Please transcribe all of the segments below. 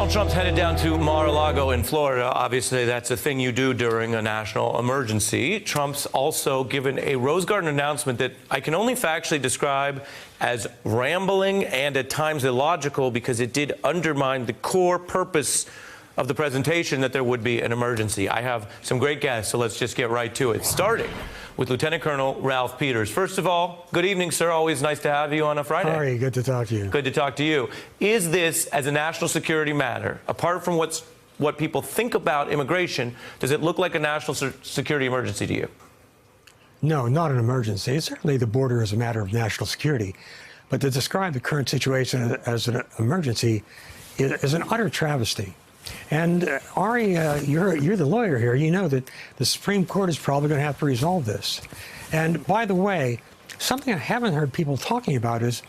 Donald Trump's headed down to Mar-a-Lago in Florida. Obviously, that's a thing you do during a national emergency. Trump's also given a Rose Garden announcement that I can only factually describe as rambling and at times illogical because it did undermine the core purpose of the presentation that there would be an emergency. I have some great guests, so let's just get right to it. Starting with Lieutenant Colonel Ralph Peters. First of all, good evening, sir. Always nice to have you on a Friday. How are you? Good to talk to you. Good to talk to you. Is this, as a national security matter, apart from what people think about immigration, does it look like a national security emergency to you? No, not an emergency. Certainly the border is a matter of national security. But to describe the current situation as an emergency is an utter travesty. And Ari, you're the lawyer here. You know that the Supreme Court is probably going to have to resolve this. And by the way, something I haven't heard people talking about is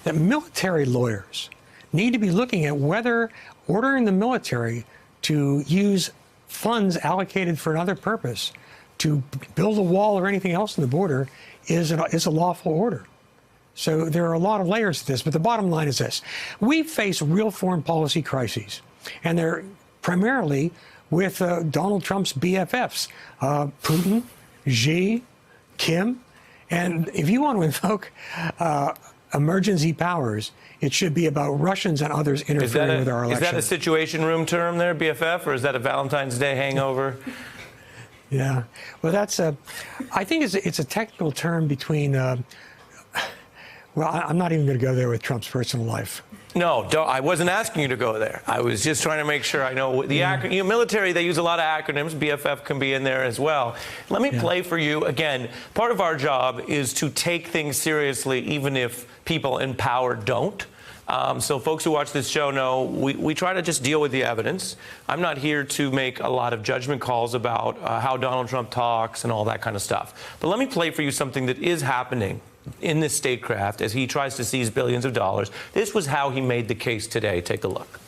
that military lawyers need to be looking at whether ordering the military to use funds allocated for another purpose to build a wall or anything else in the border is a lawful order. So there are a lot of layers to this, but the bottom line is this. We face real foreign policy crises. And they're primarily with Donald Trump's BFFs, Putin, Xi, Kim. And if you want to invoke emergency powers, it should be about Russians and others interfering with our election. Is that a Situation Room term there, BFF, or is that a Valentine's Day hangover? Yeah. Well, that's I think it's a technical term between, well, I'm not even going to go there with Trump's personal life. No, I wasn't asking you to go there. I was just trying to make sure I know the military, they use a lot of acronyms. BFF can be in there as well. Let me play for you. Again, part of our job is to take things seriously, even if people in power don't. So folks who watch this show know we try to just deal with the evidence. I'm not here to make a lot of judgment calls about how Donald Trump talks and all that kind of stuff. But let me play for you something that is happening in this statecraft as he tries to seize billions of dollars. This was how he made the case today. Take a look.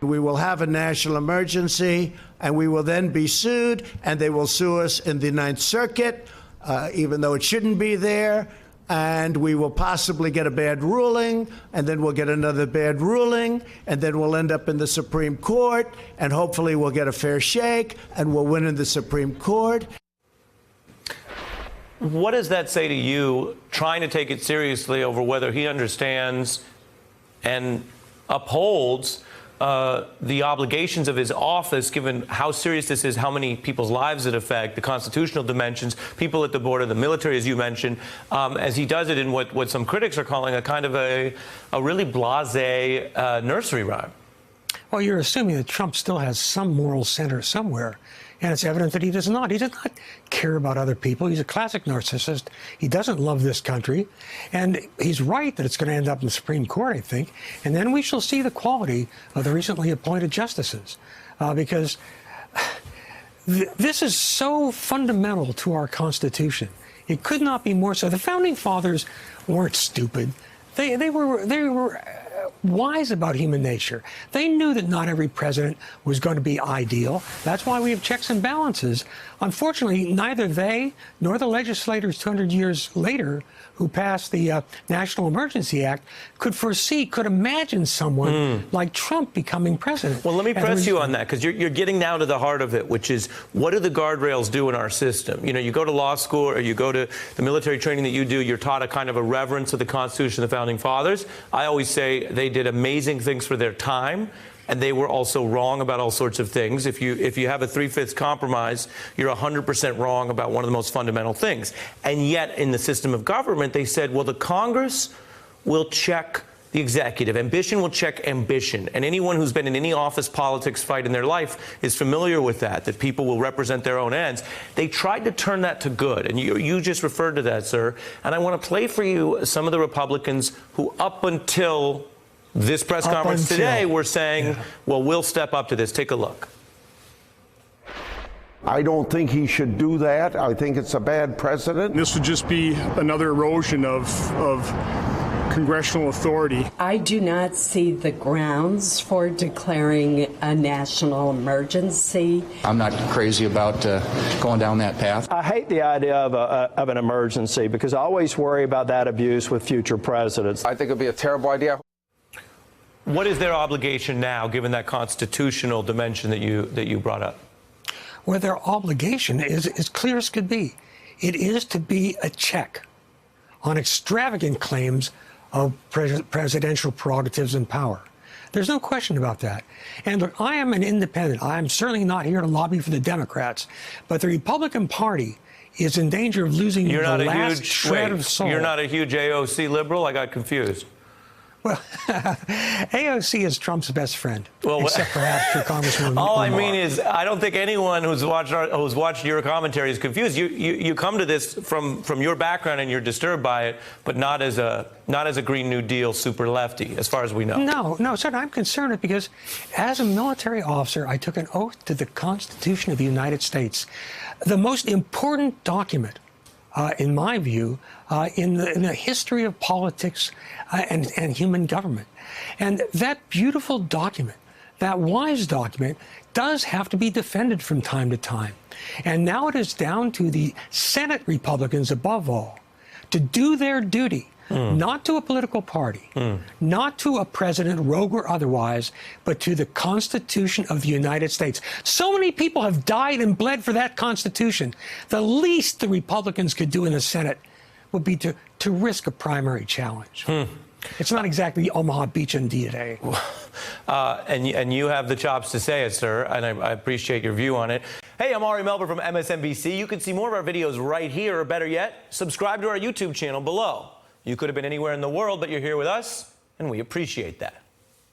We will have a national emergency, and we will then be sued, and they will sue us in the Ninth Circuit, even though it shouldn't be there. And we will possibly get a bad ruling, and then we'll get another bad ruling, and then we'll end up in the Supreme Court, and hopefully we'll get a fair shake, and we'll win in the Supreme Court. What does that say to you, trying to take it seriously over whether he understands and upholds the obligations of his office, given how serious this is, how many people's lives it affects, the constitutional dimensions, people at the border, the military, as you mentioned, as he does it in what some critics are calling a kind of a really blasé nursery rhyme? Well, you're assuming that Trump still has some moral center somewhere. And it's evident that he does not. He does not care about other people. He's a classic narcissist. He doesn't love this country. And he's right that it's going to end up in the Supreme Court, I think. And then we shall see the quality of the recently appointed justices. Because this is so fundamental to our Constitution. It could not be more so. The Founding Fathers weren't stupid. They were wise about human nature. They knew that not every president was going to be ideal. That's why we have checks and balances. Unfortunately, neither they nor the legislators 200 years later who passed the National Emergency Act could imagine someone like Trump becoming president. Well, let me press you on that, because you're getting now to the heart of it, which is, what do the guardrails do in our system? You know, you go to law school or you go to the military training that you do, you're taught a kind of a reverence of the Constitution of the Founding Fathers. I always say they did amazing things for their time, and they were also wrong about all sorts of things. If you have a 3/5 compromise, you're 100% wrong about one of the most fundamental things. And yet, in the system of government, they said, well, the Congress will check the executive. Ambition will check ambition. And anyone who's been in any office politics fight in their life is familiar with that people will represent their own ends. They tried to turn that to good. And you just referred to that, sir. And I want to play for you some of the Republicans who, up until this press conference today, were saying, well, we'll step up to this. Take a look. I don't think he should do that. I think it's a bad precedent. This would just be another erosion of congressional authority. I do not see the grounds for declaring a national emergency. I'm not crazy about going down that path. I hate the idea of an emergency because I always worry about that abuse with future presidents. I think it would be a terrible idea. What is their obligation now, given that constitutional dimension that you brought up? Well, their obligation is as clear as could be. It is to be a check on extravagant claims of presidential prerogatives and power. There's no question about that. And look, I am an independent. I am certainly not here to lobby for the Democrats, but the Republican Party is in danger of losing the last shred of soul. You're not a huge AOC liberal? I got confused. Well, AOC is Trump's best friend, well, except perhaps for Congressman all Omar. I mean is, I don't think anyone who's watched your commentary is confused. You come to this from your background and you're disturbed by it, but not as a Green New Deal super lefty, as far as we know. No, sir. I'm concerned because as a military officer, I took an oath to the Constitution of the United States, the most important document, in my view, in the history of politics and human government. And that beautiful document, that wise document, does have to be defended from time to time. And now it is down to the Senate Republicans, above all, to do their duty, not to a political party, not to a president, rogue or otherwise, but to the Constitution of the United States. So many people have died and bled for that Constitution. The least the Republicans could do in the Senate would be to risk a primary challenge. It's not exactly the Omaha Beach and DNA. And you have the chops to say it, sir, and I appreciate your view on it. Hey, I'm Ari Melber from MSNBC. You can see more of our videos right here, or better yet, subscribe to our YouTube channel below. You could have been anywhere in the world, but you're here with us, and we appreciate that.